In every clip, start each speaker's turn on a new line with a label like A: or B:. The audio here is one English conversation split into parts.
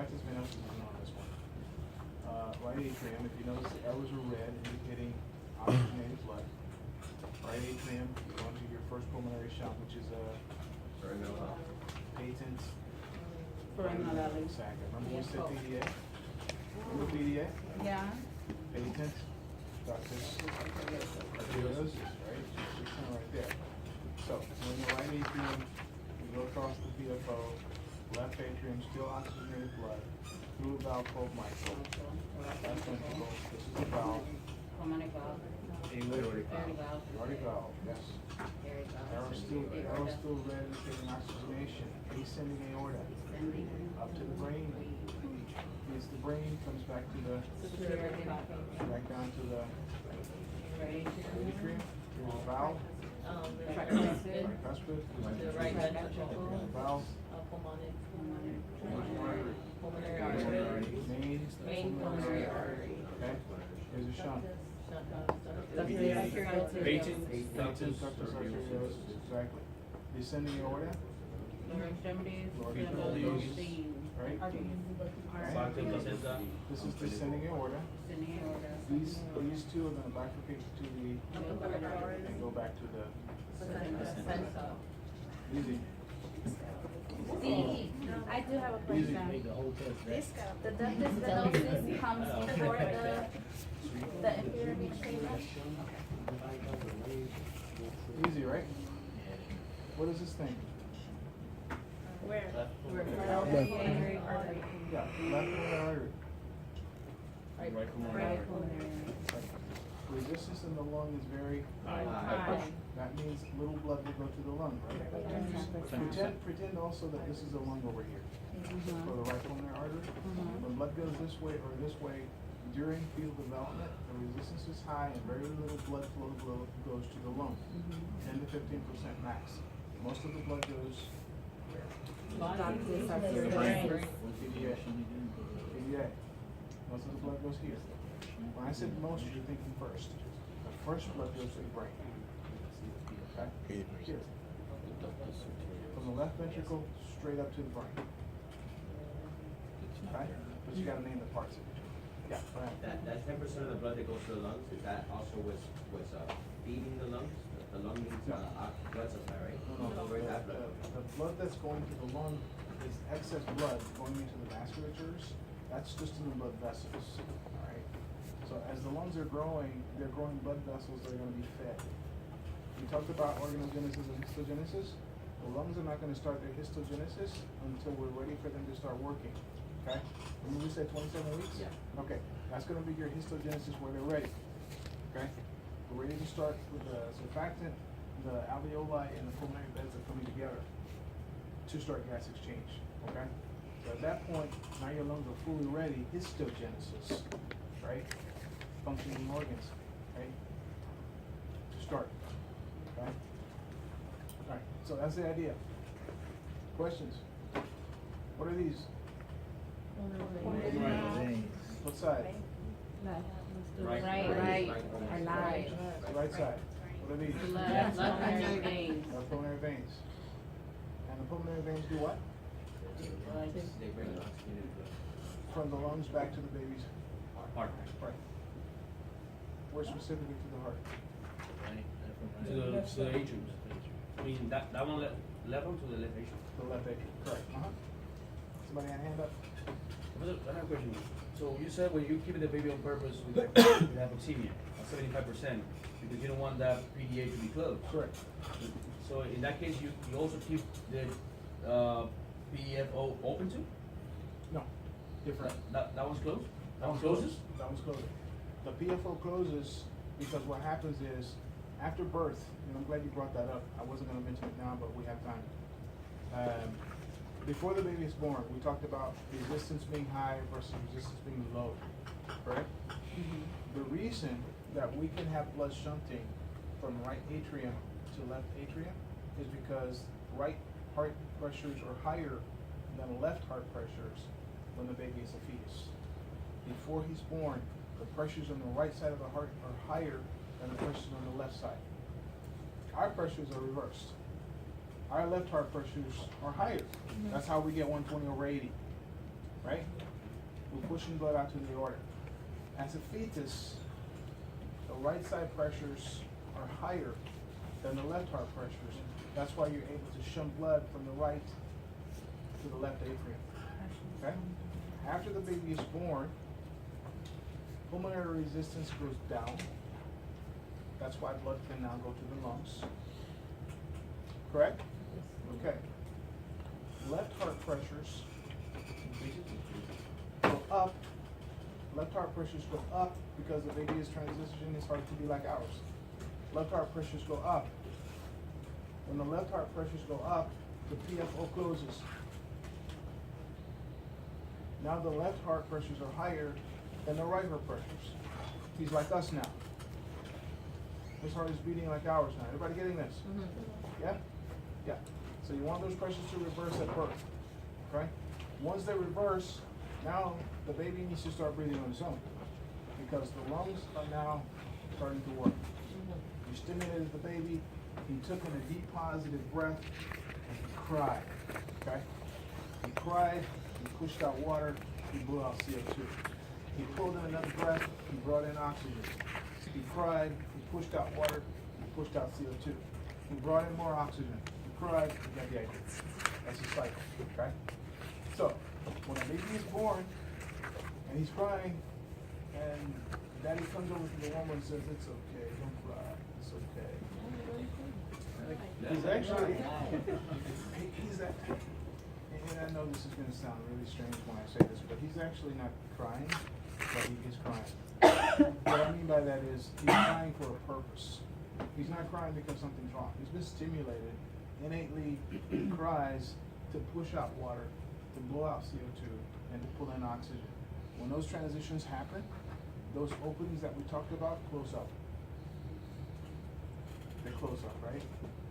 A: practice Venus is on this one. Right atrium, if you notice the arrows are red indicating oxygenated blood. Right atrium, you go into your first pulmonary shunt, which is a patent. Exactly. Remember we said PDA? Remember PDA?
B: Yeah.
A: Patent, ductus arteriosus, right? It's kind of right there. So, in the right atrium, we go across the PFO, left atrium, still oxygenated blood, through valve 12 mitral, left ventricle, this is the valve,
B: Pulmonary valve.
A: aortic
B: Aortic
A: valve,
B: valve.
A: aortic valve, yes.
B: Aortic valve.
A: Arrow still red indicating oxygenation, ascending aorta,
B: Descending.
A: up to the brain, hits the brain, comes back to the, back down to the
B: Right.
A: atrium, through the valve,
B: Tricuspid.
A: tricuspid,
C: The right ventricle,
A: valve,
B: Pulmonary.
C: pulmonary artery,
A: main
C: pulmonary artery.
A: Okay, here's a shunt.
D: Patent,
A: Ductus arteriosus, exactly. Descending aorta,
B: Lower extremities.
A: Lower
B: Extremities.
A: extremities. right?
D: Sanctum placenta.
A: This is descending aorta.
B: Descending aorta.
A: These two are gonna bifurcate to the, and go back to the, easy.
E: I do have a
A: Easy.
E: question. The ductus venosus comes before the inferior vena.
A: Easy, right? What is this thing?
E: Where?
B: Pulmonary artery.
A: Yeah, left pulmonary artery.
D: Right pulmonary.
B: Right pulmonary.
A: Resistance in the lung is very
B: High.
A: That means little blood will go to the lung, right? Pretend also that this is a lung over here, for the right pulmonary artery. When blood goes this way or this way, during fetal development, the resistance is high and very little blood flow goes to the lung, 10 to 15% max. Most of the blood goes
B: Ductus
A: PDA.
B: arteriosus.
A: PDA. Most of the blood goes here. When I said most, you're thinking first. The first blood goes to the brain. Okay? Here. From the left ventricle straight up to the brain. Okay? But you gotta name the parts. Yeah, go ahead.
F: That 10% of the blood that goes to the lungs, is that also was feeding the lungs? The lung needs blood supply, right?
A: No,
F: Where's that blood?
A: the blood that's going to the lung is excess blood going into the vasculatures. That's just in the blood vessels, alright? So as the lungs are growing, they're growing blood vessels that are gonna be fed. We talked about organogenesis and histogenesis. The lungs are not gonna start their histogenesis until we're ready for them to start working, okay? Remember we said 27 weeks?
F: Yeah.
A: Okay, that's gonna be your histogenesis where they're ready, okay? We're ready to start with the surfactant, the alveoli, and the pulmonary beds are coming together to start gas exchange, okay? So at that point, now your lungs are fully ready, histogenesis, right? Functioning organs, right? To start, okay? Alright, so that's the idea. Questions? What are these? What side?
D: Right.
B: Right.
F: Or
B: Right.
A: The right side. What are these?
B: Left pulmonary veins.
A: Our pulmonary veins. And the pulmonary veins do what?
F: They bring oxygenated blood.
A: From the lungs back to the baby's
D: Heart.
A: heart. Where specifically to the heart?
D: To the atrium. I mean, that one left one to the left atrium.
A: The left atrium, correct. Somebody had a hand up?
D: Professor, I have a question. So you said when you keep the baby on purpose with hypoxemia, 75%, because you don't want that PDA to be closed.
A: Correct.
D: So in that case, you also keep the PFO open too?
A: No, different.
D: That one's closed? That one closes?
A: That one's closed. The PFO closes because what happens is, after birth, and I'm glad you brought that up, I wasn't gonna mention it now, but we have time. Before the baby is born, we talked about resistance being high versus resistance being low, correct? The reason that we can have blood shunting from right atrium to left atrium is because right heart pressures are higher than left heart pressures when the baby is a fetus. Before he's born, the pressures on the right side of the heart are higher than the pressures on the left side. Our pressures are reversed. Our left heart pressures are higher. That's how we get 120 over 80. right? We're pushing blood out to the aorta. As a fetus, the right side pressures are higher than the left heart pressures. That's why you're able to shunt blood from the right to the left atrium. Okay? After the baby is born, pulmonary resistance goes down. That's why blood can now go to the lungs. Correct? Okay. Left heart pressures go up. Left heart pressures go up because the baby's transition is hard to be like ours. Left heart pressures go up. When the left heart pressures go up, the PFO closes. Now the left heart pressures are higher than the right heart pressures. He's like us now. His heart is beating like ours now. Everybody getting this? Yeah? Yeah. So you want those pressures to reverse at birth. Okay? Once they reverse, now the baby needs to start breathing on his own. Because the lungs are now starting to work. You stimulated the baby, he took in a deep positive breath, and he cried. Okay? He cried, he pushed out water, he blew out CO2. He pulled in another breath, he brought in oxygen. He cried, he pushed out water, he pushed out CO2. He brought in more oxygen. He cried, he got the idea. That's the cycle, okay? So, when a baby is born, and he's crying, and daddy comes over to the woman and says, it's okay, don't cry, it's okay. He's actually, he's that, and I know this is gonna sound really strange when I say this, but he's actually not crying, but he is crying. What I mean by that is, he's crying for a purpose. He's not crying because something's wrong. He's been stimulated, innately he cries to push out water, to blow out CO2, and to pull in oxygen. When those transitions happen, those openings that we talked about close up. They close up, right?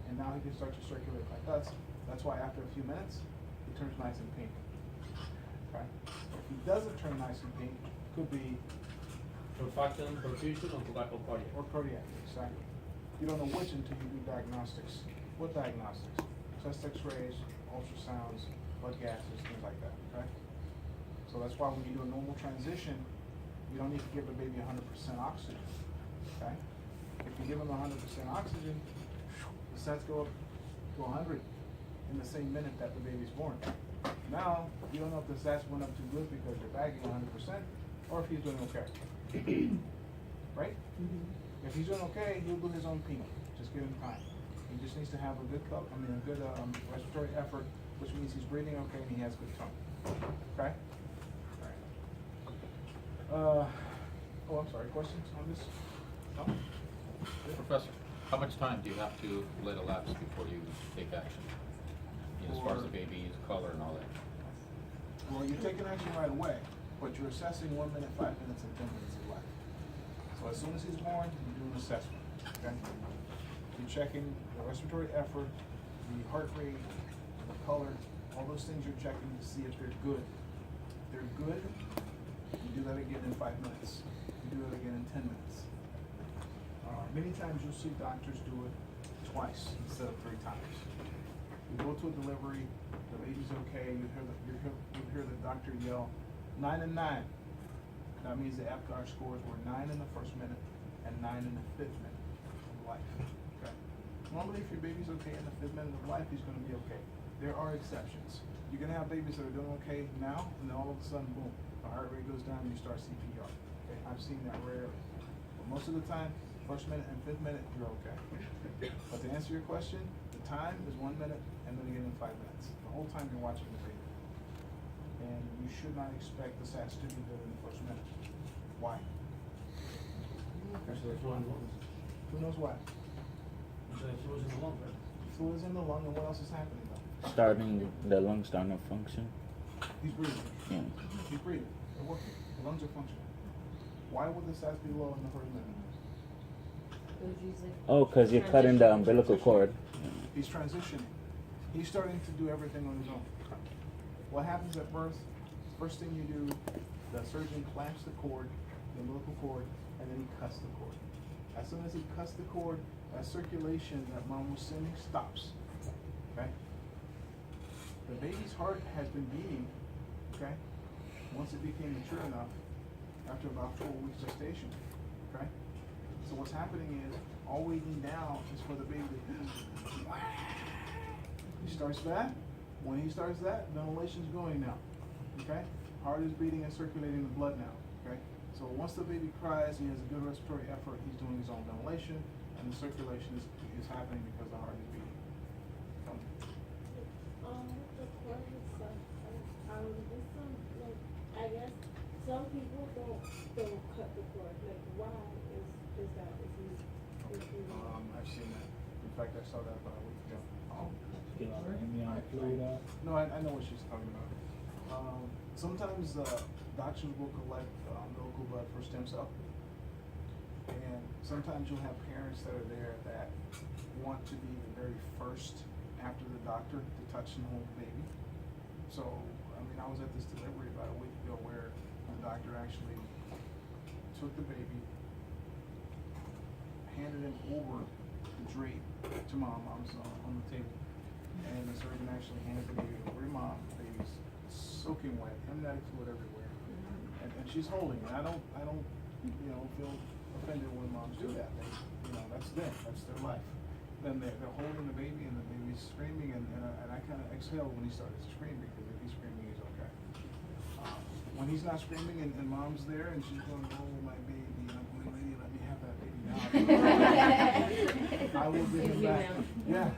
A: And now he can start to circulate like that. That's why after a few minutes, he turns nice and pink. Okay? If he doesn't turn nice and pink, could be
D: Surfactant, perfusion, or cardiac.
A: or cardiac, exactly. You don't know which until you do diagnostics. What diagnostics? Chest x-rays, ultrasounds, blood gases, things like that, okay? So that's why when you do a normal transition, you don't need to give the baby 100% oxygen, okay? If you give him 100% oxygen, the sats go up to 100 in the same minute that the baby's born. Now, you don't know if the sats went up too good because you're bagging 100%, or if he's doing okay. Right? If he's doing okay, he'll do his own pink. Just give him time. He just needs to have a good respiratory effort, which means he's breathing okay and he has good tone. Okay? Alright. Oh, I'm sorry. Questions on this? No?
G: Professor, how much time do you have to let elapse before you take action? As far as the baby's color and all that?
A: Well, you're taking action right away, but you're assessing 1 minute, 5 minutes, and 10 minutes of life. So as soon as he's born, you do an assessment, okay? You're checking the respiratory effort, the heart rate, the color, all those things you're checking to see if they're good. If they're good, you do that again in 5 minutes. You do it again in 10 minutes. Many times you'll see doctors do it twice instead of 3 times. You go to a delivery, the baby's okay, you hear the doctor yell, 9 and 9. That means the APGAR scores were 9 in the first minute and 9 in the 5th minute of life. Okay. Normally, if your baby's okay in the 5th minute of life, he's going to be okay. There are exceptions. You're going to have babies that are doing okay now, and then all of a sudden, boom, the heart rate goes down and you start CPR. Okay. I've seen that rarely. But most of the time, first minute and 5th minute, you're okay. But to answer your question, the time is 1 minute and then again in 5 minutes. The whole time you're watching the baby. And you should not expect the SATs to be good in the first minute. Why?
D: That's the fluid in the lungs.
A: Who knows why?
D: So the fluid's in the lungs, right?
A: Fluid's in the lung, and what else is happening though?
H: The lungs starting to function.
A: He's breathing.
H: Yeah.
A: He's breathing. They're working. The lungs are functioning. Why would the SATs be low in the first minute?
H: Oh, because you're cutting the umbilical cord.
A: He's transitioning. He's starting to do everything on his own. What happens at birth? First thing you do, the surgeon clamps the cord, the umbilical cord, and then he cuts the cord. As soon as he cuts the cord, that circulation that mom was sending stops. Okay? The baby's heart has been beating, okay, once it became mature enough, after about 4 weeks gestation, okay? So what's happening is, all waiting now is for the baby to, he starts that, when he starts that, ventilation's going now, okay? Heart is beating and circulating the blood now, okay? So once the baby cries, he has a good respiratory effort, he's doing his own ventilation, and the circulation is happening because the heart is beating.
I: The cord itself, there's some, like, I guess, some people don't cut the cord, like, why is that, is he?
A: I've seen that. In fact, I saw that about a week ago. No, I know what she's talking about. Sometimes, doctors will collect, local blood for stem cell. And sometimes you'll have parents that are there that want to be the very first after the doctor to touch and hold the baby. So, I mean, I was at this delivery about a week ago where the doctor actually took the baby, handed him over the drape to mom. Mom's on the table. And the surgeon actually handed the baby over to mom. The baby's soaking wet, amniotic fluid everywhere. And she's holding it. I don't, feel offended when moms do that. They, that's them. That's their life. Then they're holding the baby and the baby's screaming and I kind of exhaled when he started to scream because if he's screaming, he's okay. When he's not screaming and mom's there and she's going, oh, my baby, lady, let me have that baby now. I will give him back. Yeah,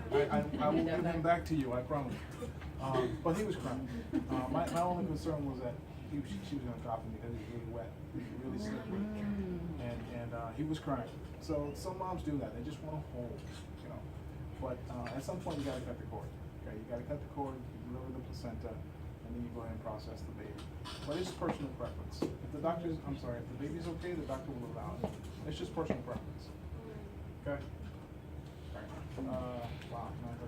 A: I will give him back to you, I promise. But he was crying. My only concern was that she was gonna drop him because he was really wet, really slippery. And he was crying. So some moms do that, they just wanna hold, But at some point you gotta cut the cord, okay? You gotta cut the cord, you deliver the placenta, and then you go ahead and process the baby. But it's personal preference. If the baby's okay, the doctor will allow it. It's just personal preference. Okay? Alright. Wow, 9:30.